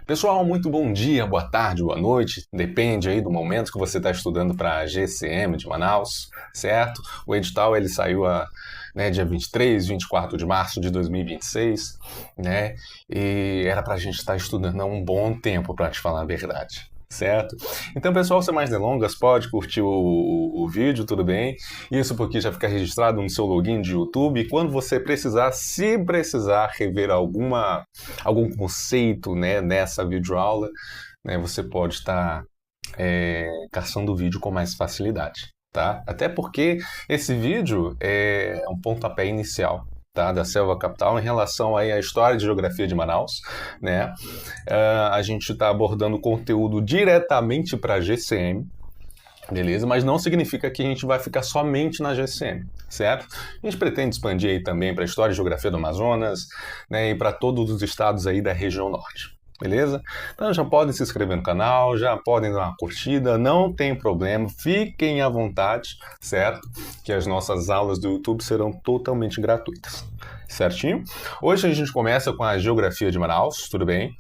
Pessoal, muito bom dia, boa tarde, boa noite, depende aí do momento que você está estudando para a GCM de Manaus, certo? O edital ele saiu dia 23, 24 de março de 2026, né? E era para a gente estar estudando há um bom tempo, para te falar a verdade. Certo? Então, pessoal, sem mais delongas, pode curtir o vídeo, tudo bem? Isso porque já fica registrado no seu login de YouTube. E quando você precisar, se precisar rever algum conceito, né, nessa videoaula, né, você pode estar caçando o vídeo com mais facilidade. Tá? Até porque esse vídeo é um pontapé inicial, tá, da Selva Capital em relação aí à história de geografia de Manaus, né? A gente está abordando conteúdo diretamente para a GCM, beleza? Mas não significa que a gente vai ficar somente na GCM, certo? A gente pretende expandir aí também para a história e geografia do Amazonas, né, e para todos os estados aí da região norte. Beleza? Então já podem se inscrever no canal, já podem dar uma curtida, não tem problema, fiquem à vontade, certo? Que as nossas aulas do YouTube serão totalmente gratuitas, certinho? Hoje a gente começa com a geografia de Manaus, tudo bem?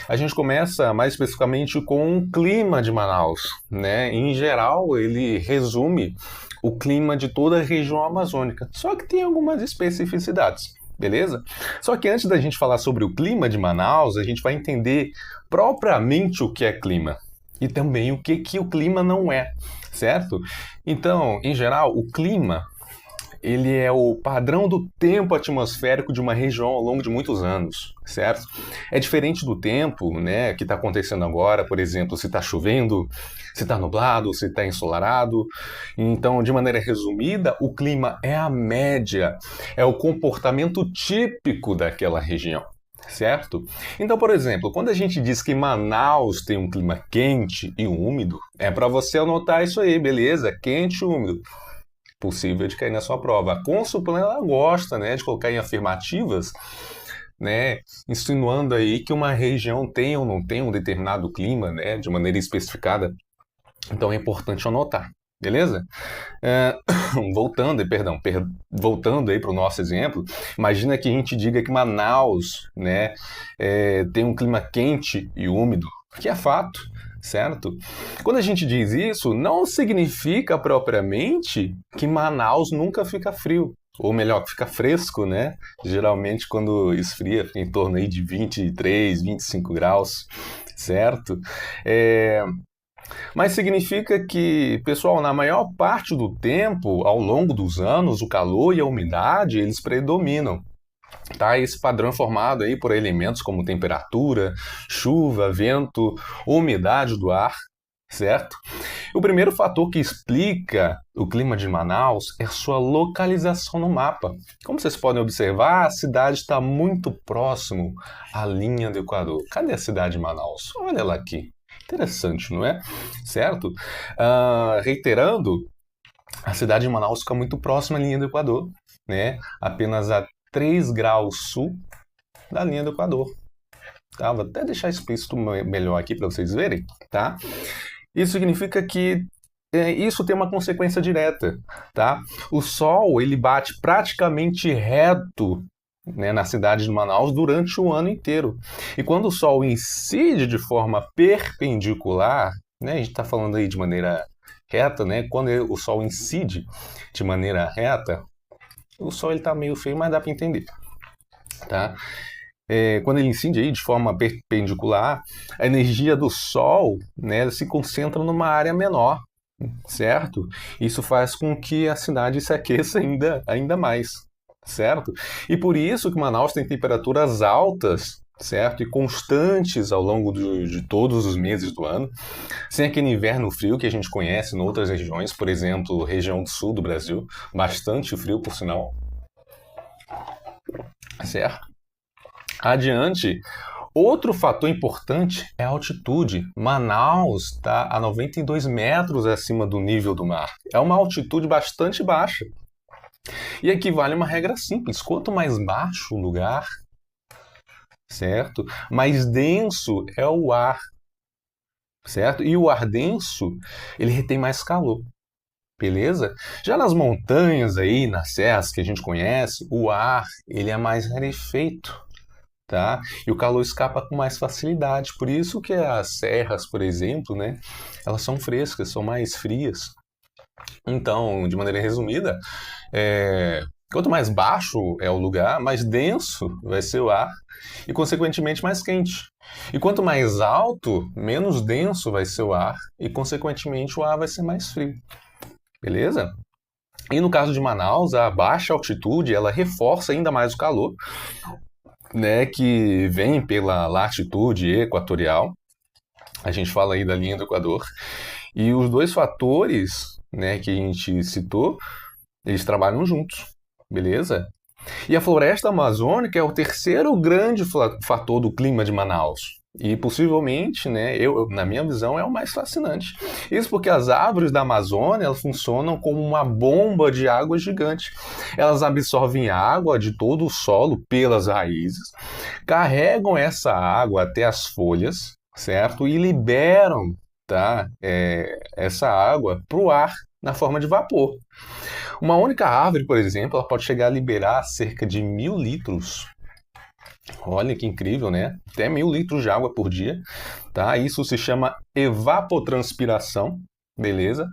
A gente começa mais especificamente com o clima de Manaus, né? Em geral, ele resume o clima de toda a região amazônica, só que tem algumas especificidades. Beleza? Só que antes da gente falar sobre o clima de Manaus, a gente vai entender propriamente o que é clima e também o que o clima não é, certo? Então, em geral, o clima ele é o padrão do tempo atmosférico de uma região ao longo de muitos anos, certo? É diferente do tempo, né, que está acontecendo agora, por exemplo, se está chovendo, se está nublado, se está ensolarado. Então, de maneira resumida, o clima é a média, é o comportamento típico daquela região. Certo? Então, por exemplo, quando a gente diz que Manaus tem um clima quente e úmido, é para você anotar isso aí, beleza? Quente e úmido. Possível de cair na sua prova. A Consulplan, ela gosta, né, de colocar em afirmativas, né, insinuando aí que uma região tem ou não tem um determinado clima, né, de maneira especificada. Então é importante anotar, beleza? Voltando aí para o nosso exemplo, imagina que a gente diga que Manaus, né, tem um clima quente e úmido, que é fato, certo? Quando a gente diz isso, não significa propriamente que Manaus nunca fica frio. Ou melhor, que fica fresco, né? Geralmente quando esfria fica em torno aí de 23, 25 graus, certo? Mas significa que, pessoal, na maior parte do tempo, ao longo dos anos, o calor e a umidade, eles predominam. Tá? Esse padrão é formado aí por elementos como temperatura, chuva, vento, umidade do ar, certo? O primeiro fator que explica o clima de Manaus é sua localização no mapa. Como vocês podem observar, a cidade está muito próximo à linha do Equador. Cadê a cidade de Manaus? Olha ela aqui. Interessante, não é? Certo? Reiterando, a cidade de Manaus fica muito próxima à linha do Equador, né? Apenas a 3 graus sul da linha do Equador. Tá? Vou até deixar explícito melhor aqui para vocês verem, tá? Isso significa que isso tem uma consequência direta, tá? O Sol ele bate praticamente reto, né, na cidade de Manaus durante o ano inteiro. E quando o Sol incide de forma perpendicular, né, a gente está falando aí de maneira reta, né? Quando o Sol incide de maneira reta, o Sol ele está meio feio, mas dá para entender, tá? Quando ele incide aí de forma perpendicular, a energia do Sol, né, se concentra numa área menor, certo? Isso faz com que a cidade se aqueça ainda mais, certo? E por isso que Manaus tem temperaturas altas, certo? E constantes ao longo de todos os meses do ano, sem aquele inverno frio que a gente conhece em outras regiões, por exemplo, região do sul do Brasil, bastante frio, por sinal, certo? Adiante, outro fator importante é a altitude. Manaus está a 92 metros acima do nível do mar. É uma altitude bastante baixa. E aqui vale uma regra simples: quanto mais baixo o lugar, certo? Mais denso é o ar, certo? E o ar denso, ele retém mais calor. Beleza? Já nas montanhas aí, nas serras que a gente conhece, o ar, ele é mais rarefeito. tá? E o calor escapa com mais facilidade. Por isso que as serras, por exemplo, né, elas são frescas, são mais frias. Então, de maneira resumida, quanto mais baixo é o lugar, mais denso vai ser o ar e, consequentemente, mais quente. E quanto mais alto, menos denso vai ser o ar e, consequentemente, o ar vai ser mais frio. Beleza? E no caso de Manaus, a baixa altitude ela reforça ainda mais o calor, né, que vem pela latitude equatorial. A gente fala aí da linha do Equador. E os dois fatores, né, que a gente citou, eles trabalham juntos, beleza? E a floresta amazônica é o terceiro grande fator do clima de Manaus. E possivelmente, né, na minha visão, é o mais fascinante. Isso porque as árvores da Amazônia elas funcionam como uma bomba de água gigante. Elas absorvem água de todo o solo pelas raízes, carregam essa água até as folhas, certo? E liberam, tá, essa água para o ar na forma de vapor. Uma única árvore, por exemplo, ela pode chegar a liberar cerca de 1.000 litros. Olha que incrível, né? Até 1.000 litros de água por dia, tá? Isso se chama evapotranspiração, beleza?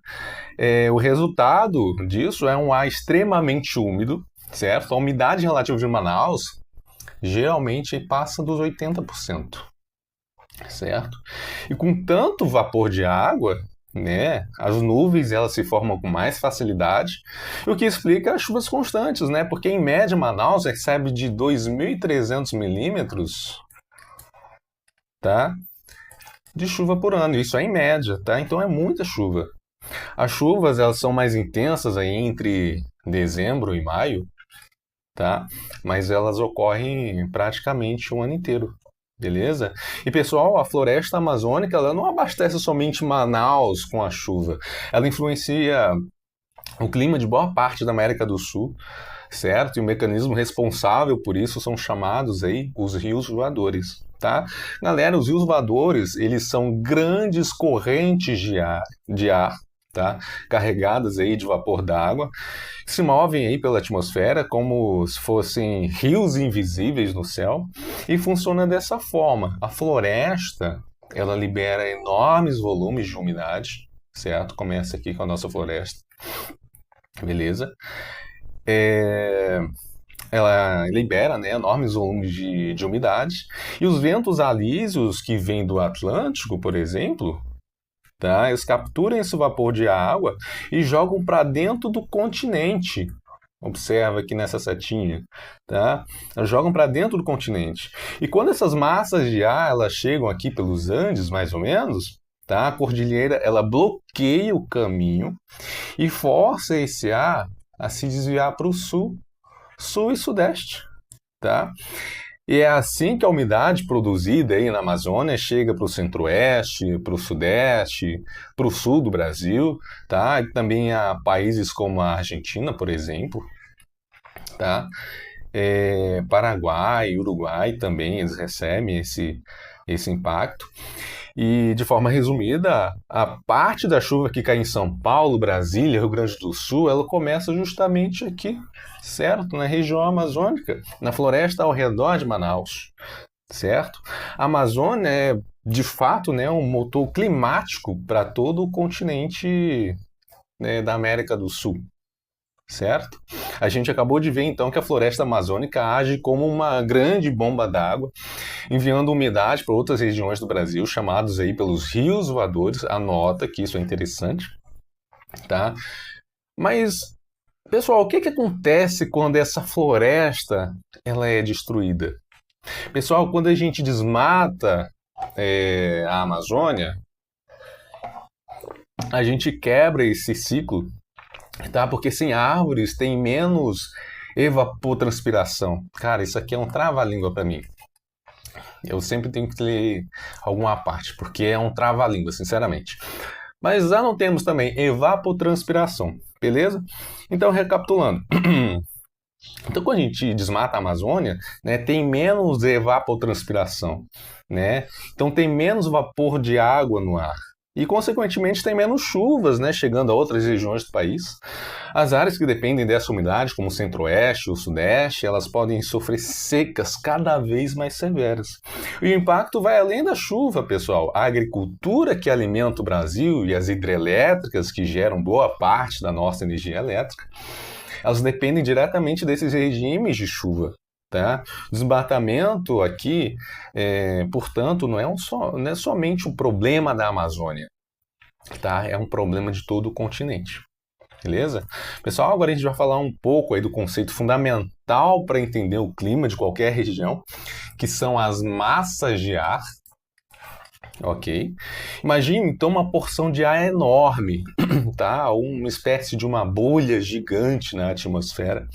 O resultado disso é um ar extremamente úmido, certo? A umidade relativa de Manaus geralmente passa dos 80%, certo? E com tanto vapor de água, né, as nuvens elas se formam com mais facilidade, o que explica as chuvas constantes, né? Porque em média Manaus recebe de 2.300 milímetros, tá, de chuva por ano. Isso é em média, tá? Então é muita chuva. As chuvas elas são mais intensas aí entre dezembro e maio, tá? Mas elas ocorrem praticamente o ano inteiro. Beleza? E pessoal, a floresta amazônica ela não abastece somente Manaus com a chuva. Ela influencia o clima de boa parte da América do Sul, certo? E o mecanismo responsável por isso são chamados aí os rios voadores, tá? Galera, os rios voadores, eles são grandes correntes de ar, tá? Carregadas aí de vapor d'água, que se movem aí pela atmosfera como se fossem rios invisíveis no céu e funciona dessa forma. A floresta, ela libera enormes volumes de umidade, certo? Começa aqui com a nossa floresta, beleza? Ela libera, né, enormes volumes de umidade e os ventos alísios que vêm do Atlântico, por exemplo, tá? Eles capturam esse vapor de água e jogam para dentro do continente. Observa aqui nessa setinha, tá? Elas jogam para dentro do continente. E quando essas massas de ar elas chegam aqui pelos Andes, mais ou menos, tá? A cordilheira ela bloqueia o caminho e força esse ar a se desviar para o sul, sul e sudeste, tá? E é assim que a umidade produzida aí na Amazônia chega para o centro-oeste, para o sudeste, para o sul do Brasil, tá? E também a países como a Argentina, por exemplo, tá? Paraguai, Uruguai também eles recebem esse impacto. E de forma resumida, a parte da chuva que cai em São Paulo, Brasília, Rio Grande do Sul, ela começa justamente aqui, certo? Na região amazônica, na floresta ao redor de Manaus, certo? A Amazônia é, de fato, né, um motor climático para todo o continente, né, da América do Sul, certo? A gente acabou de ver então que a floresta amazônica age como uma grande bomba d'água, enviando umidade para outras regiões do Brasil, chamados aí pelos rios voadores. Anota que isso é interessante, tá? Mas, pessoal, o que acontece quando essa floresta ela é destruída? Pessoal, quando a gente desmata a Amazônia, a gente quebra esse ciclo, tá? Porque sem árvores tem menos evapotranspiração. Cara, isso aqui é um trava-língua para mim. Eu sempre tenho que ler alguma parte, porque é um trava-língua, sinceramente. Mas já não temos também evapotranspiração, beleza? Então, recapitulando. Então, quando a gente desmata a Amazônia, né, tem menos evapotranspiração, né? Então, tem menos vapor de água no ar. e, consequentemente, tem menos chuvas, né, chegando a outras regiões do país. As áreas que dependem dessa umidade, como o centro-oeste ou o sudeste, elas podem sofrer secas cada vez mais severas. E o impacto vai além da chuva, pessoal. A agricultura que alimenta o Brasil e as hidrelétricas que geram boa parte da nossa energia elétrica, elas dependem diretamente desses regimes de chuva. Tá? O desmatamento aqui, portanto, não é somente um problema da Amazônia, tá? É um problema de todo o continente. Beleza? Pessoal, agora a gente vai falar um pouco aí do conceito fundamental para entender o clima de qualquer região, que são as massas de ar. Ok? Imagine então uma porção de ar enorme, tá? Uma espécie de uma bolha gigante na atmosfera,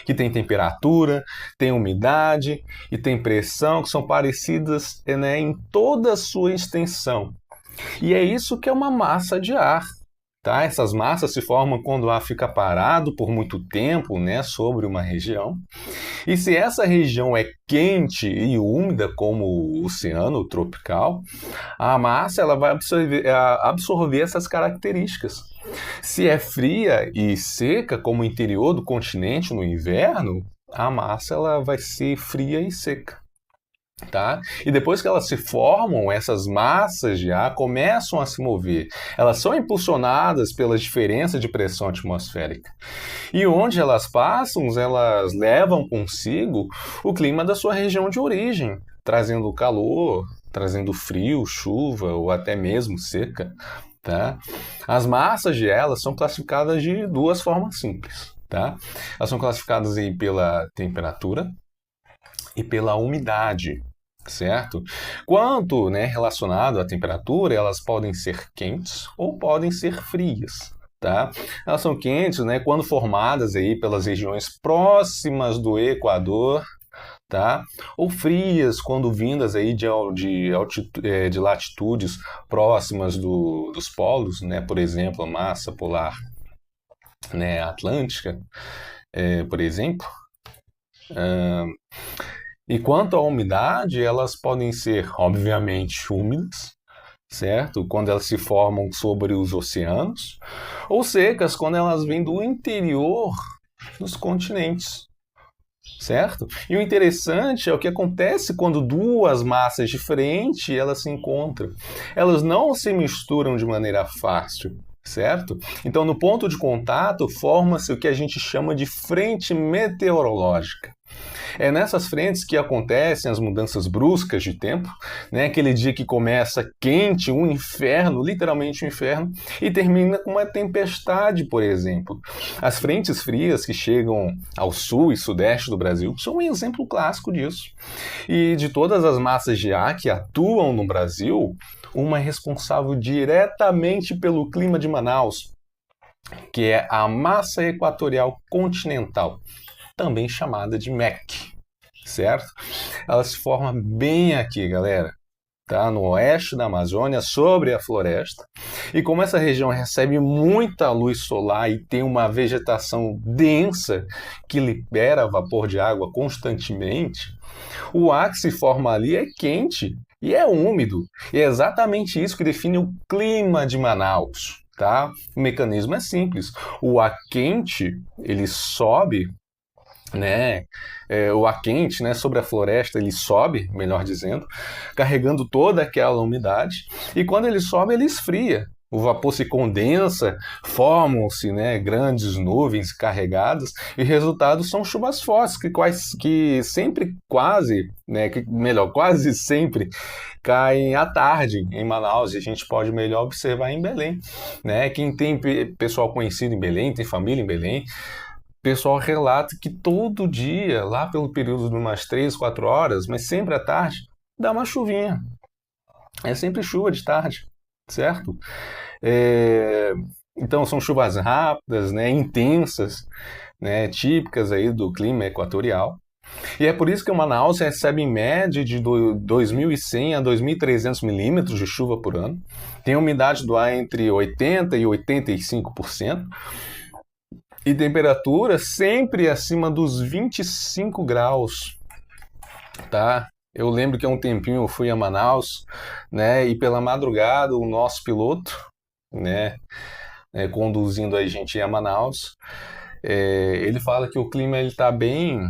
que tem temperatura, tem umidade e tem pressão, que são parecidas, né, em toda a sua extensão. E é isso que é uma massa de ar. Tá? Essas massas se formam quando o ar fica parado por muito tempo, né, sobre uma região. E se essa região é quente e úmida, como o oceano tropical, a massa ela vai absorver essas características. Se é fria e seca, como o interior do continente no inverno, a massa ela vai ser fria e seca. Tá? E depois que elas se formam, essas massas de ar começam a se mover. Elas são impulsionadas pelas diferenças de pressão atmosférica. E onde elas passam, elas levam consigo o clima da sua região de origem, trazendo calor, trazendo frio, chuva ou até mesmo seca. Tá? As massas de elas são classificadas de duas formas simples. Tá? Elas são classificadas aí pela temperatura e pela umidade. Certo? Quanto, né, relacionado à temperatura, elas podem ser quentes ou podem ser frias. Tá? Elas são quentes, né, quando formadas aí pelas regiões próximas do Equador, tá? Ou frias quando vindas aí de latitudes próximas dos polos, né? Por exemplo, a massa polar, né, atlântica, por exemplo. E quanto à umidade, elas podem ser, obviamente, úmidas, certo? Quando elas se formam sobre os oceanos, ou secas quando elas vêm do interior dos continentes, certo? E o interessante é o que acontece quando duas massas diferentes elas se encontram. Elas não se misturam de maneira fácil, certo? Então, no ponto de contato, forma-se o que a gente chama de frente meteorológica. É nessas frentes que acontecem as mudanças bruscas de tempo, né? Aquele dia que começa quente, um inferno, literalmente um inferno, e termina com uma tempestade, por exemplo. As frentes frias que chegam ao sul e sudeste do Brasil são um exemplo clássico disso. E de todas as massas de ar que atuam no Brasil, uma é responsável diretamente pelo clima de Manaus, que é a massa equatorial continental, também chamada de MEC, certo? Ela se forma bem aqui, galera, tá? No oeste da Amazônia, sobre a floresta. E como essa região recebe muita luz solar e tem uma vegetação densa que libera vapor de água constantemente, o ar que se forma ali é quente e é úmido. E é exatamente isso que define o clima de Manaus, tá? O mecanismo é simples. O ar quente, ele sobe, né, o ar quente, né, sobre a floresta, ele sobe, melhor dizendo, carregando toda aquela umidade, e quando ele sobe, ele esfria. O vapor se condensa, formam-se, né, grandes nuvens carregadas, e o resultado são chuvas fortes, que sempre quase, né, quase sempre caem à tarde em Manaus, e a gente pode melhor observar em Belém. Né? Quem tem pessoal conhecido em Belém, tem família em Belém, o pessoal relata que todo dia, lá pelo período de umas 3, 4 horas, mas sempre à tarde, dá uma chuvinha. É sempre chuva de tarde, certo? Então são chuvas rápidas, né, intensas, né, típicas aí do clima equatorial. E é por isso que o Manaus recebe em média de 2.100 a 2.300 milímetros de chuva por ano. Tem umidade do ar entre 80% e 85%. E temperatura sempre acima dos 25 graus, tá? Eu lembro que há um tempinho eu fui a Manaus, né, e pela madrugada o nosso piloto, né, conduzindo a gente a Manaus, ele fala que o clima ele tá bem,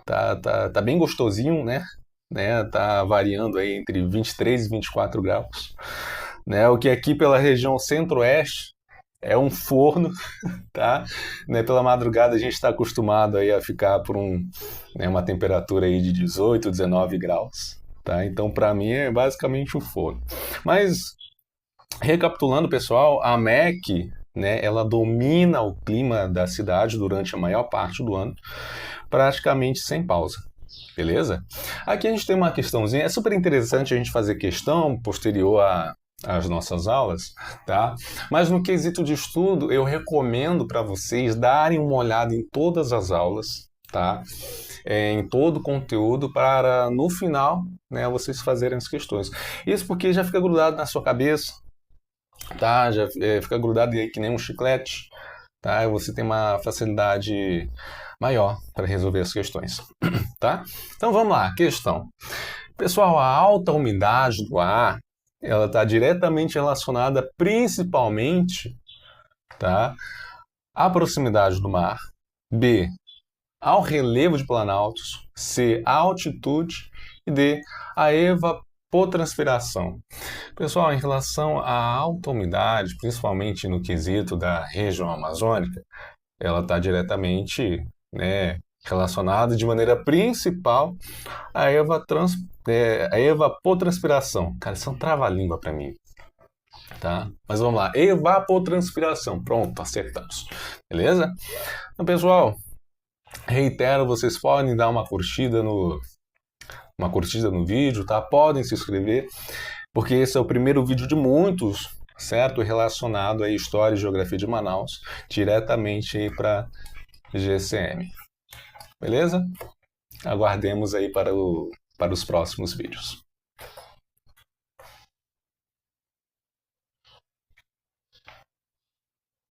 tá bem gostosinho, né, tá variando aí entre 23 e 24 graus, né, o que aqui pela região centro-oeste é um forno, tá? Né, pela madrugada a gente está acostumado aí a ficar por uma temperatura aí de 18, 19 graus, tá? Então para mim é basicamente um forno. Mas recapitulando, pessoal, a MEC, né, ela domina o clima da cidade durante a maior parte do ano, praticamente sem pausa. Beleza? Aqui a gente tem uma questãozinha, é super interessante a gente fazer questão posterior às nossas aulas, tá? Mas no quesito de estudo, eu recomendo para vocês darem uma olhada em todas as aulas, tá? Em todo o conteúdo para no final, né, vocês fazerem as questões. Isso porque já fica grudado na sua cabeça, tá? Já fica grudado aí que nem um chiclete, tá? E você tem uma facilidade maior para resolver as questões, tá? Então vamos lá, questão. Pessoal, a alta umidade do ar, ela está diretamente relacionada principalmente, tá, à proximidade do mar, B, ao relevo de planaltos, C, à altitude e D, à evapotranspiração. Pessoal, em relação à alta umidade, principalmente no quesito da região amazônica, ela está diretamente, né, relacionada de maneira principal à evapotranspiração. Cara, isso é um trava-língua para mim, tá? Mas vamos lá, evapotranspiração. Pronto, acertamos. Beleza? Então, pessoal, reitero, vocês podem dar uma curtida no vídeo, tá? Podem se inscrever, porque esse é o primeiro vídeo de muitos, certo? Relacionado à História e Geografia de Manaus, diretamente para GCM. Beleza? Aguardemos aí para os próximos vídeos.